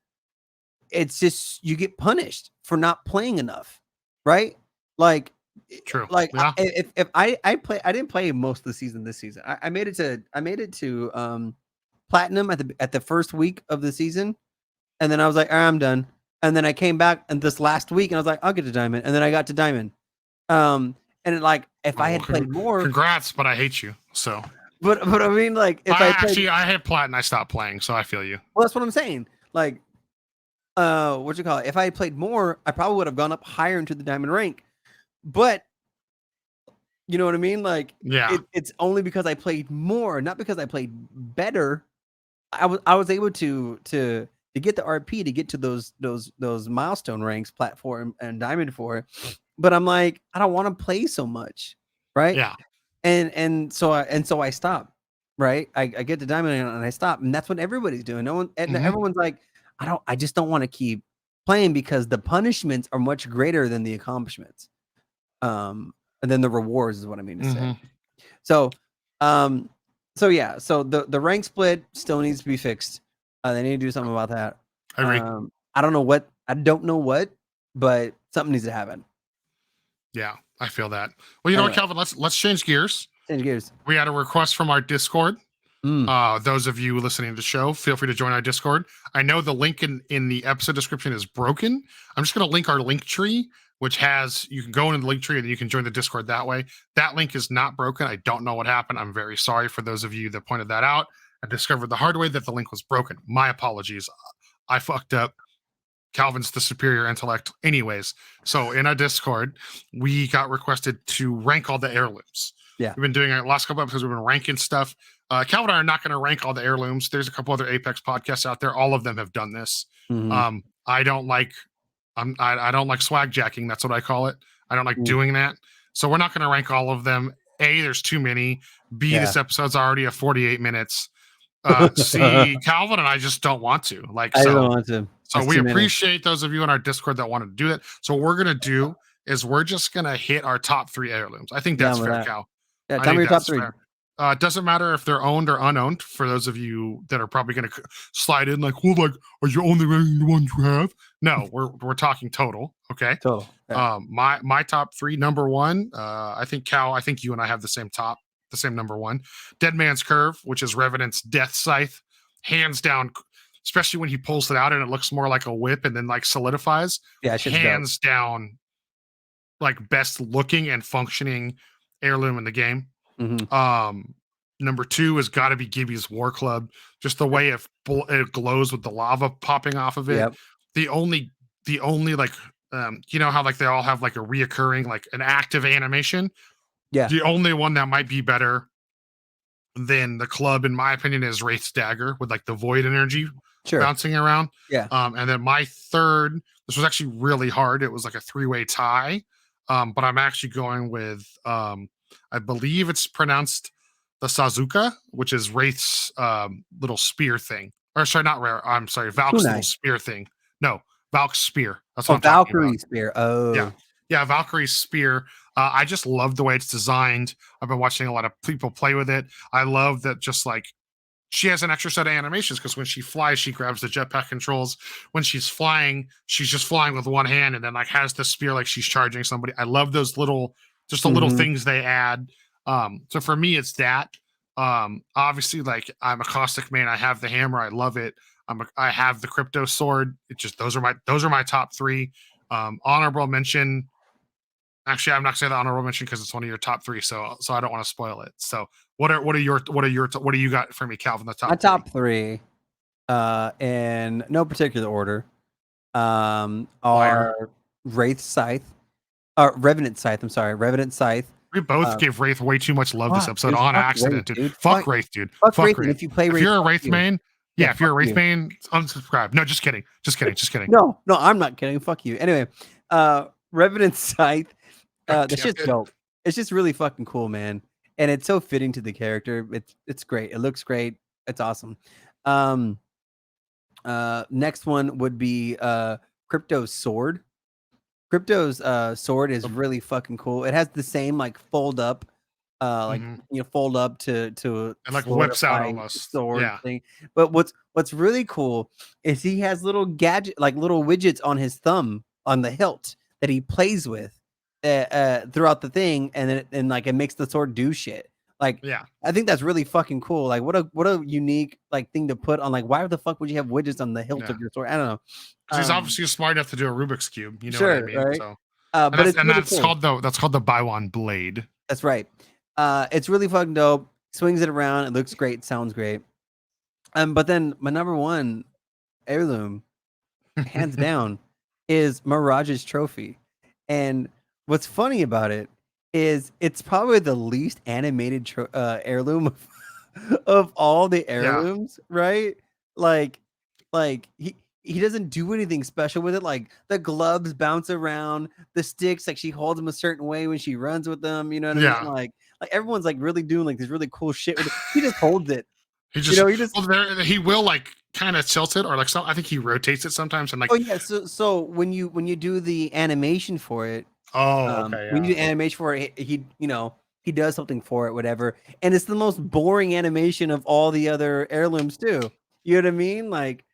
it's just you get punished for not playing enough, right? Like, True. like Yeah. if I play, I didn't play most of the season this season. I made it to platinum at the first week of the season, and then I was like, "All right, I'm done." And then I came back and this last week, and I was like, "I'll get to diamond," and then I got to diamond. And like if I had played more, congrats, but I hate you. So, but I mean, like if I hit plat and I stopped playing, so I feel you. Well, that's what I'm saying. Like, what you call it? If I had played more, I probably would have gone up higher into the diamond rank. But you know what I mean? Like, yeah, it's only because I played more, not because I played better. I was able to get the RP to get to those milestone ranks, platform and diamond 4. But I'm like, I don't want to play so much, right? yeah. And so I stop, right? I get to diamond and I stop, and that's what everybody's doing. No one and everyone's like, I just don't want to keep playing because the punishments are much greater than the accomplishments. And then the rewards is what I mean to say. So, yeah, so the rank split still needs to be fixed. They need to do something about that. I agree. I don't know what, but something needs to happen. Yeah, I feel that. Well, you know what, Calvin? Let's change gears. Change gears. We had a request from our Discord. Those of you listening to the show, feel free to join our Discord. I know the link in the episode description is broken. I'm just going to link our link tree, which has, you can go into the link tree and you can join the Discord that way. That link is not broken. I don't know what happened. I'm very sorry for those of you that pointed that out. I discovered the hard way that the link was broken. My apologies. I fucked up. Calvin's the superior intellect. Anyways, so in our Discord, we got requested to rank all the heirlooms. Yeah. We've been doing it last couple episodes. We've been ranking stuff. Calvin and I are not going to rank all the heirlooms. There's a couple other Apex podcasts out there. All of them have done this. I don't like swag jacking. That's what I call it. I don't like doing that. So we're not going to rank all of them. A, there's too many. B, this episode's already at 48 minutes. C, Calvin and I just don't want to. I don't want to. So we appreciate those of you in our Discord that want to do that. So what we're going to do is we're just going to hit our top 3 heirlooms. I think that's fair, Cal. Yeah, tell me your top 3. Fair. It doesn't matter if they're owned or unowned. For those of you that are probably going to slide in, are you only ranking the ones you have? No, we're talking total. Okay, total. Yeah. My top 3. Number 1, I think Cal. I think you and I have the same number 1. Dead Man's Curve, which is Revenant's Death Scythe, hands down. Especially when he pulls it out and it looks more like a whip and then solidifies. Yeah, hands down, best looking and functioning heirloom in the game. Number 2 has got to be Gibby's War Club. Just the way it glows with the lava popping off of it. Yep. The only you know how they all have a reoccurring an active animation. Yeah. The only one that might be better than the club, in my opinion, is Wraith's Dagger with the void energy bouncing around. Yeah. And then my third, this was actually really hard. It was a 3-way tie. But I'm actually going with I believe it's pronounced the Sazuka, which is Wraith's little spear thing. Or sorry, not rare. I'm sorry, Valk's little spear thing. No, Valk's spear. That's what I'm talking about. Valkyrie's spear. Oh. Yeah, Valkyrie's spear. I just love the way it's designed. I've been watching a lot of people play with it. I love that she has an extra set of animations because when she flies, she grabs the jetpack controls. When she's flying, she's just flying with one hand and then has the spear she's charging somebody. I love those little things they add. So for me, it's that. Obviously, like I'm a caustic main. I have the hammer. I love it. I have the crypto sword. It just those are my top three. Honorable mention. Actually, I'm not gonna say the honorable mention because it's one of your top three. So I don't want to spoil it. So what do you got for me, Calvin? The My top three. top three, in no particular order, Liar. are Wraith Scythe, Revenant Scythe. I'm sorry, Revenant Scythe. We both gave Wraith way too much love this Fuck, episode dude, on fuck Wraith, accident, dude. dude. Fuck Wraith, dude. Fuck Fuck Wraith, and Wraith. if you play If Wraith, you're a fuck Wraith you. main, Yeah, if you're a fuck Wraith you. main, unsubscribe. No, just kidding. Just kidding. Just kidding. No, I'm not kidding. Fuck you. Anyway, Revenant Scythe. God The damn shit's it. dope. It's just really fucking cool, man, and it's so fitting to the character. It's great. It looks great. It's awesome. Next one would be Crypto's sword. Crypto's sword is really fucking cool. It has the same like fold up, fold up to And like whips out solidify almost. sword Yeah. thing. But what's really cool is he has little gadget like little widgets on his thumb on the hilt that he plays with throughout the thing, and like it makes the sword do shit. Like, Yeah. I think that's really fucking cool. Like, what a unique like thing to put on. Like, why the fuck would you have widgets on the hilt of your sword? I don't know. Because he's obviously smart enough to do a Rubik's cube. You know what I Sure, mean? right? So But it's really cool. that's called the Baiwan blade. That's right. It's really fucking dope. Swings it around. It looks great. Sounds great. But then my number one heirloom, hands down, is Mirage's trophy. And what's funny about it is it's probably the least animated heirloom of all the heirlooms, right? Like he doesn't do anything special with it. Like the gloves bounce around, the sticks, like she holds them a certain way when she runs with them. You know what I mean? Like everyone's like really doing like this really cool shit with it. He just holds it. He will like kind of tilt it or like I think he rotates it sometimes and like. Oh yeah. So when you do the animation for it, okay. when you do animation for it, he does something for it, whatever. And it's the most boring animation of all the other heirlooms too. You know what I mean? Like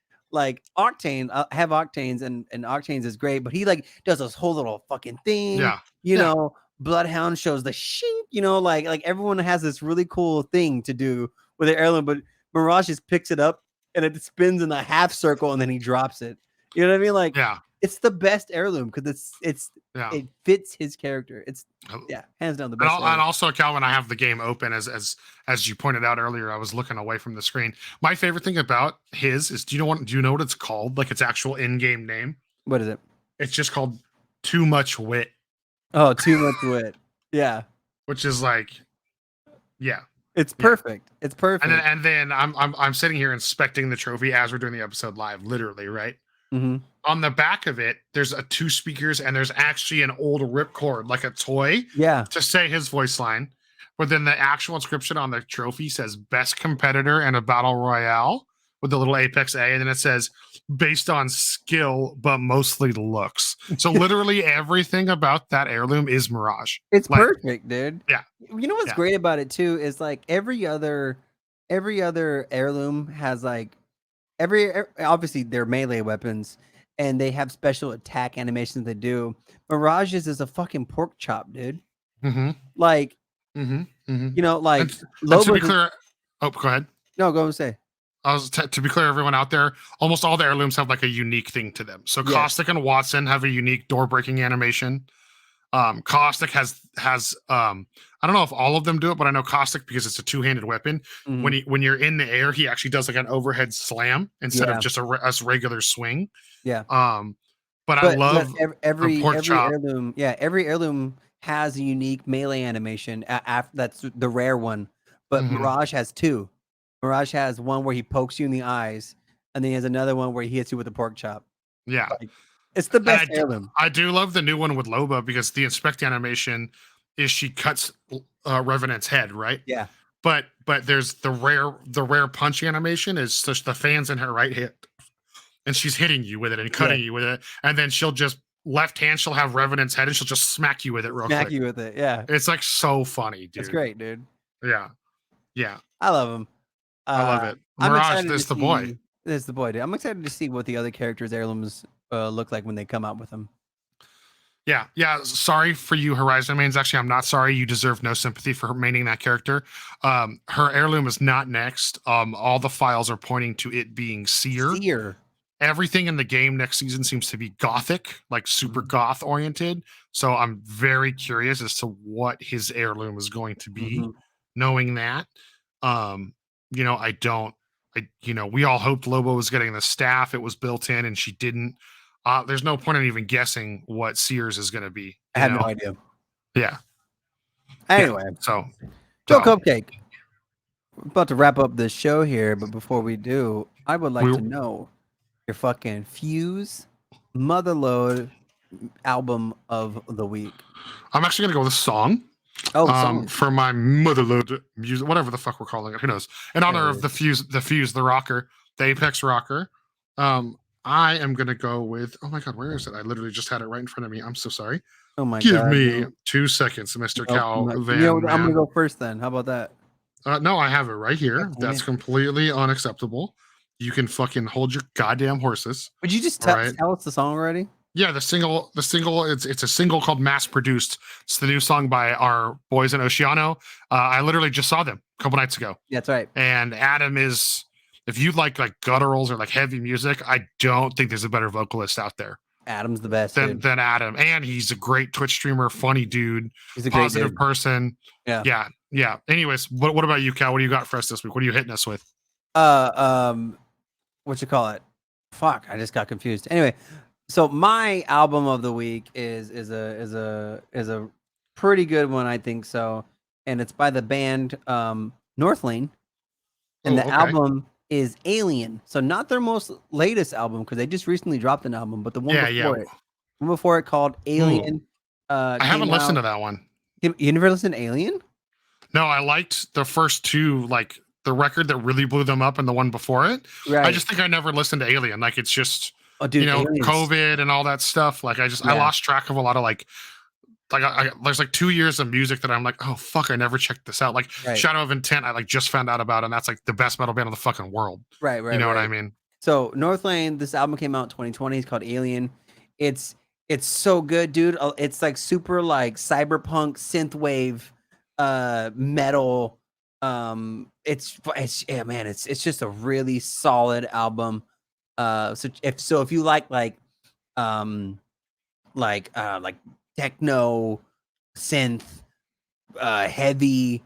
Octane, have Octanes and Octanes is great, but he like does this whole little fucking thing. Yeah. You know, Bloodhound shows the shink, like everyone has this really cool thing to do with their heirloom, but Mirage just picks it up and it spins in a half circle and then he drops it. You know what I mean? Like, it's the best heirloom because it fits his character. It's hands down the best. And also, Calvin, I have the game open as you pointed out earlier. I was looking away from the screen. My favorite thing about his is do you know what it's called? Like its actual in-game name. What is it? It's just called Too Much Wit. Oh, Too Much Wit. Yeah. Which is like, yeah. It's perfect. It's perfect. And then I'm sitting here inspecting the trophy as we're doing the episode live, literally, right? Mm-hmm. On the back of it, there's two speakers and there's actually an old ripcord, like a toy, to say his voice line. But then the actual inscription on the trophy says "Best Competitor in a Battle Royale" with the little Apex A, and then it says "Based on skill, but mostly looks." So literally everything about that heirloom is Mirage. It's like, perfect, dude. Yeah. You know what's great about it too is like every other heirloom has like obviously they're melee weapons and they have special attack animations they do. Mirage's is a fucking pork chop, dude. Mm-hmm. Like, you know, like and to be clear, go ahead. No, go and say. To be clear, everyone out there, almost all the heirlooms have like a unique thing to them. So Caustic and Watson have a unique door breaking animation. Caustic has I don't know if all of them do it, but I know Caustic because it's a two-handed weapon. Mm-hmm. When you're in the air, he actually does like an overhead slam instead of just a regular swing. Yeah. But I love every heirloom. Yeah, every heirloom has a unique melee animation. That's the rare one. But Mirage has two. Mirage has one where he pokes you in the eyes, and then he has another one where he hits you with a pork chop. Yeah. Like, it's the best heirloom. I do love the new one with Loba because the inspect animation is she cuts Revenant's head, right? Yeah. But there's the rare punch animation is just the fans in her right hand, and she's hitting you with it and cutting you with it, and then she'll just left hand she'll have Revenant's head and she'll just smack you with it real quick. Smack you with it, yeah. It's like so funny, dude. It's great, dude. Yeah. I love him. I love it. Mirage, this is the boy. This is the boy, dude. I'm excited to see what the other characters' heirlooms look like when they come out with them. Yeah. Sorry for you, Horizon mains. Actually, I'm not sorry. You deserve no sympathy for maining that character. Her heirloom is not next. All the files are pointing to it being Seer. Everything in the game next season seems to be gothic, like super goth oriented. So I'm very curious as to what his heirloom is going to be. Knowing that, we all hoped Lobo was getting the staff. It was built in, and she didn't. There's no point in even guessing what Sears is going to be. I have no idea. Yeah. Anyway, so Joe Cupcake. We're about to wrap up this show here, but before we do, I would like to know your fucking Fuse Motherload album of the week. I'm actually gonna go with a song. For my Motherload music, whatever the fuck we're calling it, who knows? In honor of the Fuse, the rocker, the Apex rocker. I am gonna go with. Oh my god, where is it? I literally just had it right in front of me. I'm so sorry. Oh my Give god! Give me 2 seconds, Mr. Cal Van. I'm gonna go first then. How about that? No, I have it right here. That's completely unacceptable. You can fucking hold your goddamn horses. Would you just tell us the song already? Yeah, the single. It's a single called "Mass Produced." It's the new song by our boys in Oceano. I literally just saw them a couple nights ago. That's right. And Adam is, if you like gutturals or like heavy music, I don't think there's a better vocalist out there. Adam's the best than Adam, and he's a great Twitch streamer, funny dude, he's a positive person. Yeah. Anyways, what about you, Cal? What do you got for us this week? What are you hitting us with? What you call it? Fuck, I just got confused. Anyway, so my album of the week is a pretty good one, I think so, and it's by the band Northlane, and the album is Alien. So not their most latest album because they just recently dropped an album, but the one before it called Alien. I haven't listened to that one. You never listened to Alien? No, I liked the first two, like the record that really blew them up and the one before it. Right. I just think I never listened to Alien. Like it's just COVID and all that stuff. Like I lost track of a lot of there's like 2 years of music that I'm like, oh fuck, I never checked this out. Like Shadow of Intent, I just found out about, and that's like the best metal band in the fucking world. Right. You know what I mean? So Northlane, this album came out in 2020. It's called Alien. It's so good, dude. It's like super like cyberpunk synthwave metal. It's just a really solid album. So if you like techno synth heavy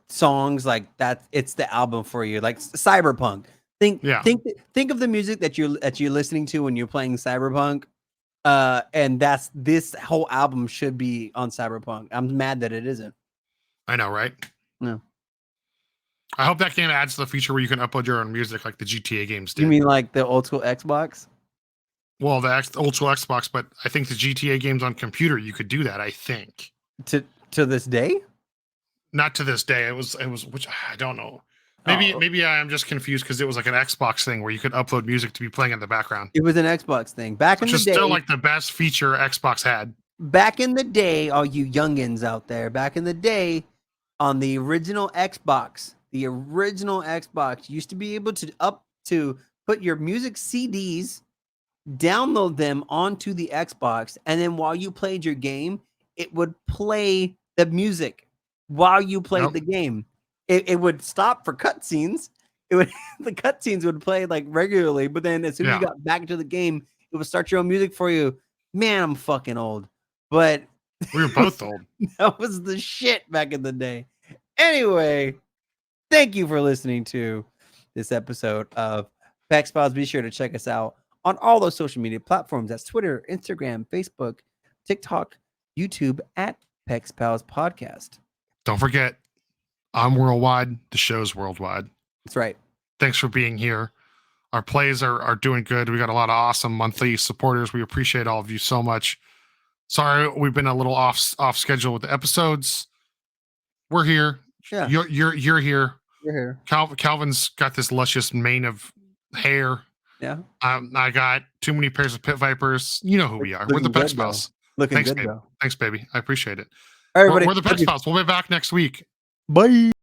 songs like that, it's the album for you. Like cyberpunk, think of the music that you're listening to when you're playing cyberpunk, and this whole album should be on cyberpunk. I'm mad that it isn't. I know, right? No. I hope that game adds the feature where you can upload your own music like the GTA games did. You mean like the old school Xbox? Well, the old school Xbox, but I think the GTA games on computer, you could do that, I think. To this day? Not to this day. It was which I don't know. Maybe I am just confused because it was like an Xbox thing where you could upload music to be playing in the background. It was an Xbox thing. Back in the day. Which is still like the best feature Xbox had. Back in the day, all you youngins out there, back in the day, on the original Xbox, you used to be able to put your music CDs, download them onto the Xbox, and then while you played your game, it would play the music while you played the game. It would stop for cutscenes. The cutscenes would play like regularly, but then as soon as you got back into the game, it would start your own music for you. Man, I'm fucking old, but we were both old. That was the shit back in the day. Anyway, thank you for listening to this episode of Pex Pals. Be sure to check us out on all those social media platforms. That's Twitter, Instagram, Facebook, TikTok, YouTube at Pex Pals Podcast. Don't forget, I'm worldwide. The show's worldwide. That's right. Thanks for being here. Our plays are doing good. We got a lot of awesome monthly supporters. We appreciate all of you so much. Sorry, we've been a little off schedule with the episodes. We're here. Yeah. You're here. You're here. Calvin's got this luscious mane of hair. Yeah. I got too many pairs of pit vipers. You know who we are. We're the Pex Pals. Thanks, baby. Thanks, baby. I appreciate it. All right, everybody. We're the Pex Pals. We'll be back next week. Bye.